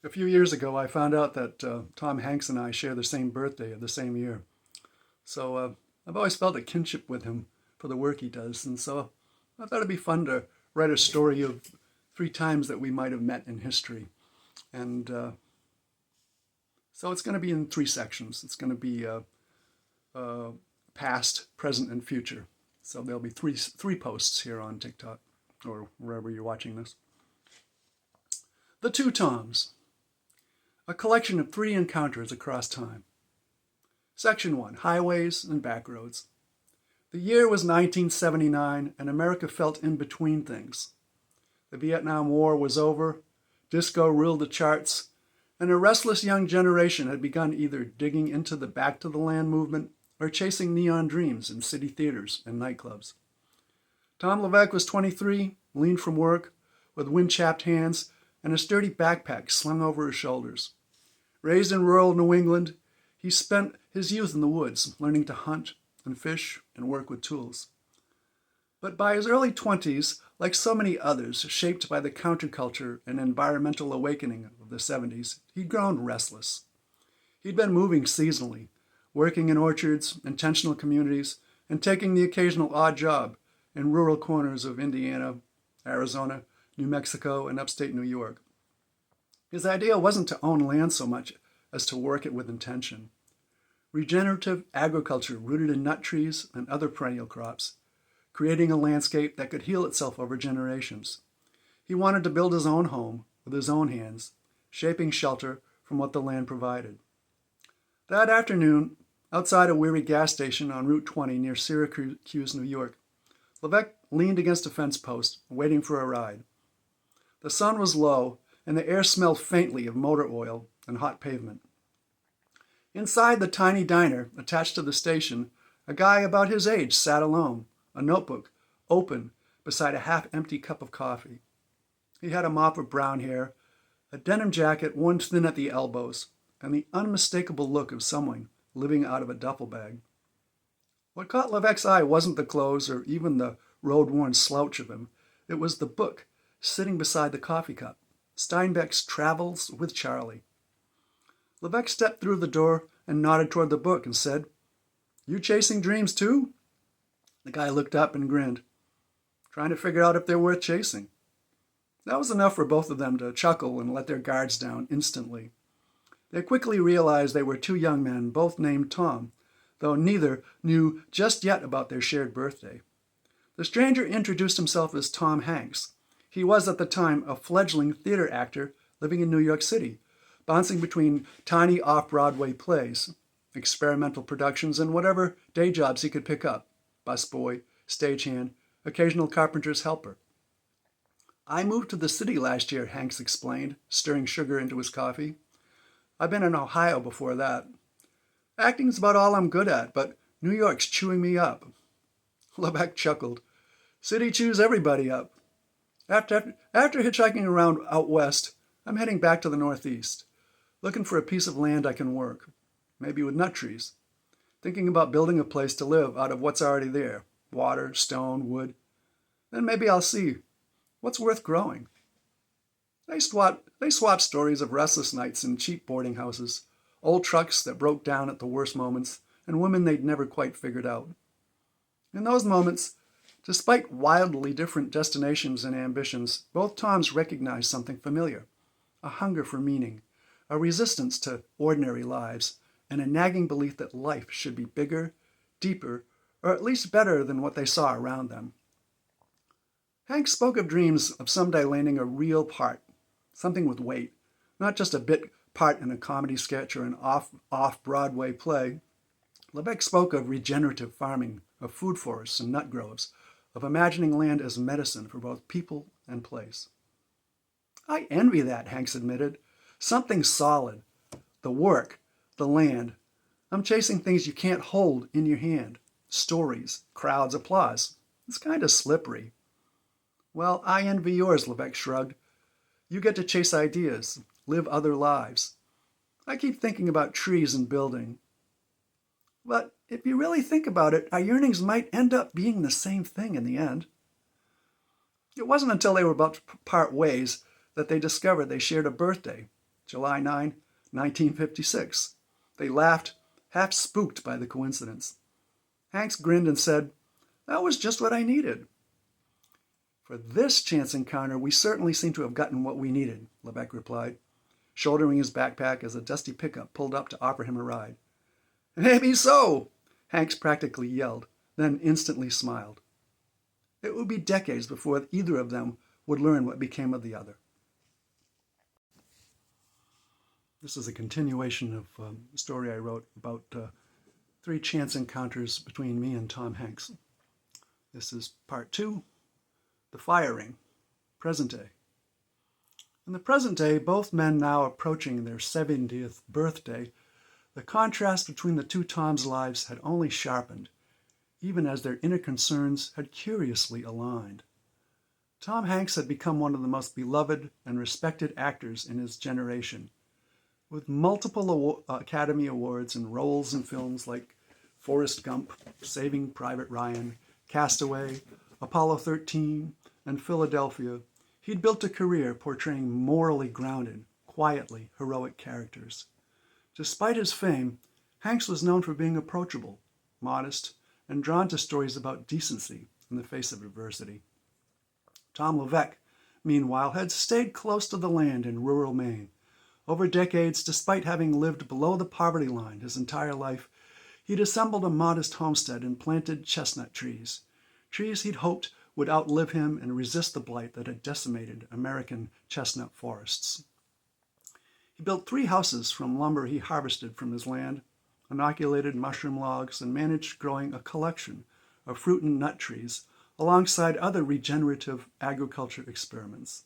A few years ago, I found out that Tom Hanks and I share the same birthday of the same year. So I've always felt a kinship with him for the work he does. And so I thought it'd be fun to write a story of three times that we might have met in history. And so it's going to be in three sections. It's going to be past, present, and future. So there'll be three posts here on TikTok or wherever you're watching this. The Two Toms, a collection of three encounters across time. Section 1, Highways and Backroads. The year was 1979, and America felt in between things. The Vietnam War was over, disco ruled the charts, and a restless young generation had begun either digging into the Back to the Land movement or chasing neon dreams in city theaters and nightclubs. Tom Levesque was 23, lean from work, with wind-chapped hands and a sturdy backpack slung over his shoulders. Raised in rural New England, he spent his youth in the woods, learning to hunt and fish and work with tools. But by his early 20s, like so many others shaped by the counterculture and environmental awakening of the 70s, he'd grown restless. He'd been moving seasonally, working in orchards, intentional communities, and taking the occasional odd job in rural corners of Indiana, Arizona, New Mexico, and upstate New York. His idea wasn't to own land so much as to work it with intention. Regenerative agriculture rooted in nut trees and other perennial crops, creating a landscape that could heal itself over generations. He wanted to build his own home with his own hands, shaping shelter from what the land provided. That afternoon, outside a weary gas station on Route 20 near Syracuse, New York, Levesque leaned against a fence post, waiting for a ride. The sun was low, and the air smelled faintly of motor oil and hot pavement. Inside the tiny diner attached to the station, a guy about his age sat alone, a notebook open beside a half-empty cup of coffee. He had a mop of brown hair, a denim jacket worn thin at the elbows, and the unmistakable look of someone living out of a duffel bag. What caught Levesque's eye wasn't the clothes or even the road-worn slouch of him. It was the book sitting beside the coffee cup, Steinbeck's Travels with Charlie. Levesque stepped through the door and nodded toward the book and said, "You chasing dreams too?" The guy looked up and grinned, trying to figure out if they're worth chasing. That was enough for both of them to chuckle and let their guards down instantly. They quickly realized they were two young men, both named Tom, though neither knew just yet about their shared birthday. The stranger introduced himself as Tom Hanks. He was at the time a fledgling theater actor living in New York City, bouncing between tiny off-Broadway plays, experimental productions, and whatever day jobs he could pick up: busboy, stagehand, occasional carpenter's helper. "I moved to the city last year," Hanks explained, stirring sugar into his coffee. "I've been in Ohio before that. Acting's about all I'm good at, but New York's chewing me up." Levesque chuckled. "City chews everybody up. After hitchhiking around out west, I'm heading back to the Northeast, looking for a piece of land I can work, maybe with nut trees. Thinking about building a place to live out of what's already there: water, stone, wood. Then maybe I'll see what's worth growing." They swapped stories of restless nights in cheap boarding houses, old trucks that broke down at the worst moments, and women they'd never quite figured out. In those moments, despite wildly different destinations and ambitions, both Toms recognized something familiar: a hunger for meaning, a resistance to ordinary lives, and a nagging belief that life should be bigger, deeper, or at least better than what they saw around them. Hank spoke of dreams of someday landing a real part, something with weight, not just a bit part in a comedy sketch or an off-Broadway play. Levesque spoke of regenerative farming, of food forests and nut groves, of imagining land as medicine for both people and place. "I envy that," Hanks admitted. "Something solid. The work, the land. I'm chasing things you can't hold in your hand. Stories, crowds, applause. It's kind of slippery." "Well, I envy yours," Levesque shrugged. "You get to chase ideas, live other lives. I keep thinking about trees and building. But if you really think about it, our yearnings might end up being the same thing in the end." It wasn't until they were about to part ways that they discovered they shared a birthday, July 9, 1956. They laughed, half spooked by the coincidence. Hanks grinned and said, "That was just what I needed." "For this chance encounter, we certainly seem to have gotten what we needed," Lebec replied, shouldering his backpack as a dusty pickup pulled up to offer him a ride. "Maybe so," Hanks practically yelled, then instantly smiled. It would be decades before either of them would learn what became of the other. This is a continuation of a story I wrote about 3 chance encounters between me and Tom Hanks. This is part 2, the fire ring, present day. In the present day, both men now approaching their 70th birthday, the contrast between the two Toms' lives had only sharpened, even as their inner concerns had curiously aligned. Tom Hanks had become one of the most beloved and respected actors in his generation, with multiple Academy Awards and roles in films like Forrest Gump, Saving Private Ryan, Castaway, Apollo 13, and Philadelphia. He'd built a career portraying morally grounded, quietly heroic characters. Despite his fame, Hanks was known for being approachable, modest, and drawn to stories about decency in the face of adversity. Tom Lebec, meanwhile, had stayed close to the land in rural Maine. Over decades, despite having lived below the poverty line his entire life, he'd assembled a modest homestead and planted chestnut trees. Trees he'd hoped would outlive him and resist the blight that had decimated American chestnut forests. He built 3 houses from lumber he harvested from his land, inoculated mushroom logs, and managed growing a collection of fruit and nut trees alongside other regenerative agriculture experiments.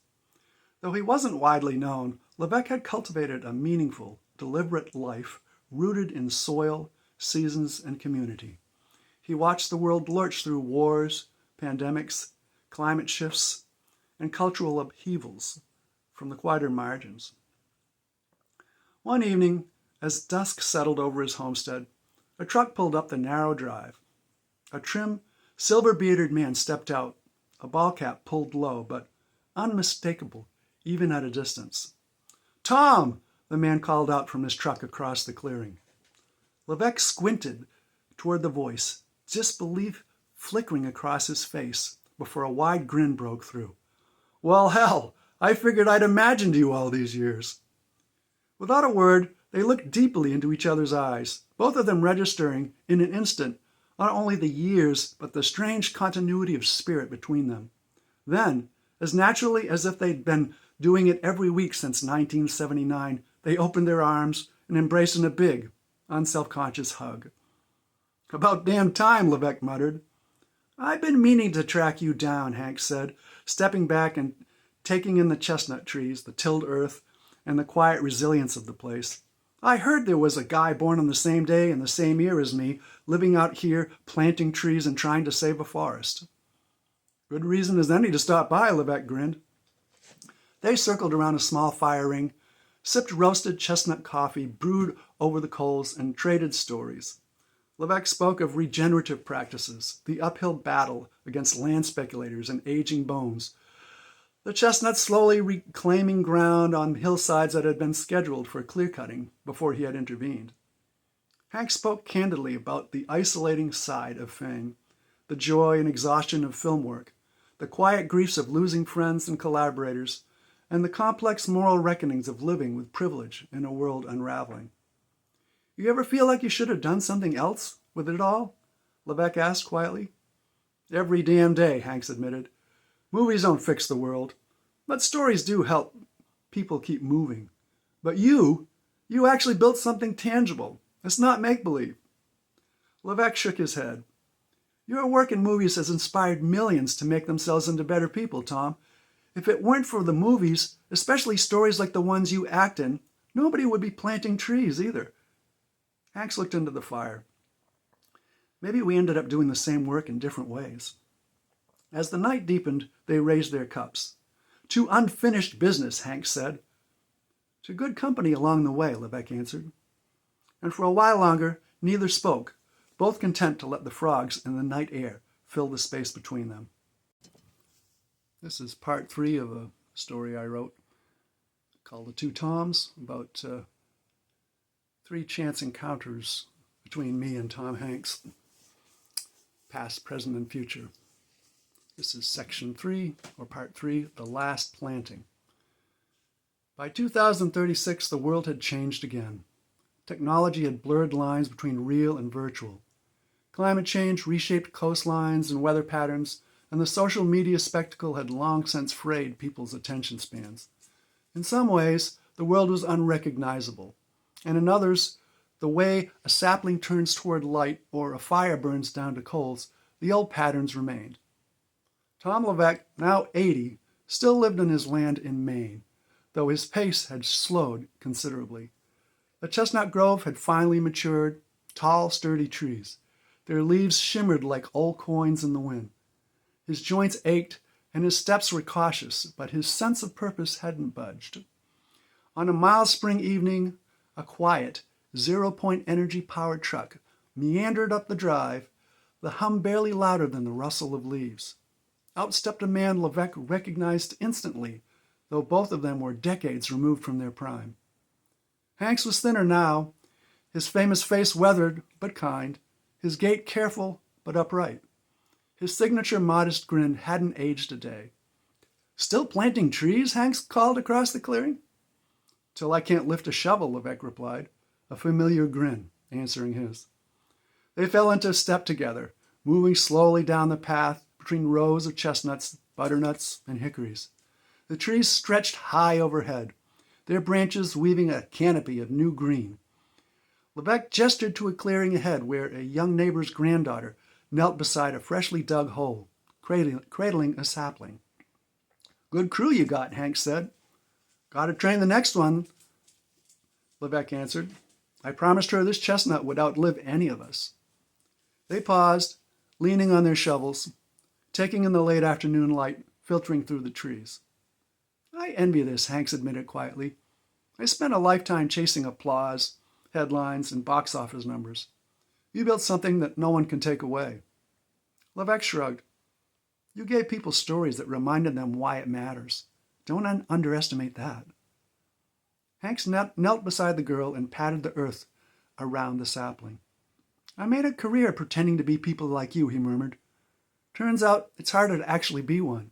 Though he wasn't widely known, Lebec had cultivated a meaningful, deliberate life rooted in soil, seasons, and community. He watched the world lurch through wars, pandemics, climate shifts, and cultural upheavals from the quieter margins. One evening, as dusk settled over his homestead, a truck pulled up the narrow drive. A trim, silver-bearded man stepped out, a ball cap pulled low, but unmistakable even at a distance. "Tom!" the man called out from his truck across the clearing. Lebec squinted toward the voice, disbelief flickering across his face before a wide grin broke through. "Well, hell, I figured I'd imagined you all these years." Without a word, they looked deeply into each other's eyes, both of them registering in an instant not only the years, but the strange continuity of spirit between them. Then, as naturally as if they'd been doing it every week since 1979, they opened their arms and embraced in a big, unselfconscious hug. "About damn time," Lebec muttered. "I've been meaning to track you down," Hank said, stepping back and taking in the chestnut trees, the tilled earth, and the quiet resilience of the place. "I heard there was a guy born on the same day and the same year as me, living out here, planting trees and trying to save a forest." "Good reason as any to stop by," Lebec grinned. They circled around a small fire ring, sipped roasted chestnut coffee brewed over the coals, and traded stories. Lebec spoke of regenerative practices, the uphill battle against land speculators and aging bones, the chestnuts slowly reclaiming ground on hillsides that had been scheduled for clear-cutting before he had intervened. Hank spoke candidly about the isolating side of fame, the joy and exhaustion of film work, the quiet griefs of losing friends and collaborators, and the complex moral reckonings of living with privilege in a world unraveling. "You ever feel like you should have done something else with it all?" Lebec asked quietly. "Every damn day," Hanks admitted. "Movies don't fix the world, but stories do help people keep moving. But you actually built something tangible. It's not make-believe." Lebec shook his head. "Your work in movies has inspired millions to make themselves into better people, Tom. If it weren't for the movies, especially stories like the ones you act in, nobody would be planting trees either." Hanks looked into the fire. "Maybe we ended up doing the same work in different ways." As the night deepened, they raised their cups. "To unfinished business," Hank said. "To good company along the way," Lebec answered. And for a while longer, neither spoke, both content to let the frogs and the night air fill the space between them. This is part 3 of a story I wrote called The Two Toms, about three chance encounters between me and Tom Hanks, past, present, and future. This is section 3, or part 3, The Last Planting. By 2036, the world had changed again. Technology had blurred lines between real and virtual. Climate change reshaped coastlines and weather patterns, and the social media spectacle had long since frayed people's attention spans. In some ways, the world was unrecognizable, and in others, the way a sapling turns toward light or a fire burns down to coals, the old patterns remained. Tom Levesque, now 80, still lived on his land in Maine, though his pace had slowed considerably. The chestnut grove had finally matured, tall, sturdy trees. Their leaves shimmered like old coins in the wind. His joints ached, and his steps were cautious, but his sense of purpose hadn't budged. On a mild spring evening, a quiet, zero-point energy-powered truck meandered up the drive, the hum barely louder than the rustle of leaves. Out stepped a man Levesque recognized instantly, though both of them were decades removed from their prime. Hanks was thinner now, his famous face weathered but kind, his gait careful but upright. His signature modest grin hadn't aged a day. "Still planting trees?" Hanks called across the clearing. "Till I can't lift a shovel," Levesque replied, a familiar grin answering his. They fell into step together, moving slowly down the path between rows of chestnuts, butternuts, and hickories. The trees stretched high overhead, their branches weaving a canopy of new green. Levesque gestured to a clearing ahead where a young neighbor's granddaughter knelt beside a freshly dug hole, cradling a sapling. "Good crew you got," Hanks said. "Gotta train the next one," Levesque answered. "I promised her this chestnut would outlive any of us." They paused, leaning on their shovels, taking in the late afternoon light filtering through the trees. "I envy this," Hanks admitted quietly. "I spent a lifetime chasing applause, headlines, and box office numbers. You built something that no one can take away." Levesque shrugged. "You gave people stories that reminded them why it matters. Don't underestimate that." Hanks knelt beside the girl and patted the earth around the sapling. "I made a career pretending to be people like you," he murmured. "Turns out it's harder to actually be one."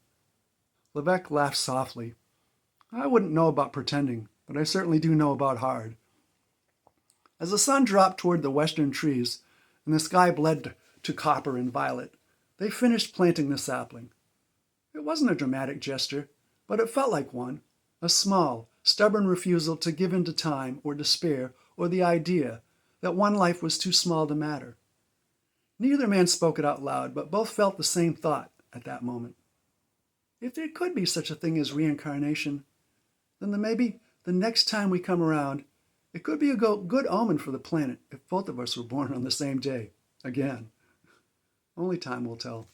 Levesque laughed softly. "I wouldn't know about pretending, but I certainly do know about hard." As the sun dropped toward the western trees and the sky bled to copper and violet, they finished planting the sapling. It wasn't a dramatic gesture, but it felt like one, a small, stubborn refusal to give in to time or despair or the idea that one life was too small to matter. Neither man spoke it out loud, but both felt the same thought at that moment. If there could be such a thing as reincarnation, then maybe the next time we come around, it could be a good omen for the planet if both of us were born on the same day, again. Only time will tell.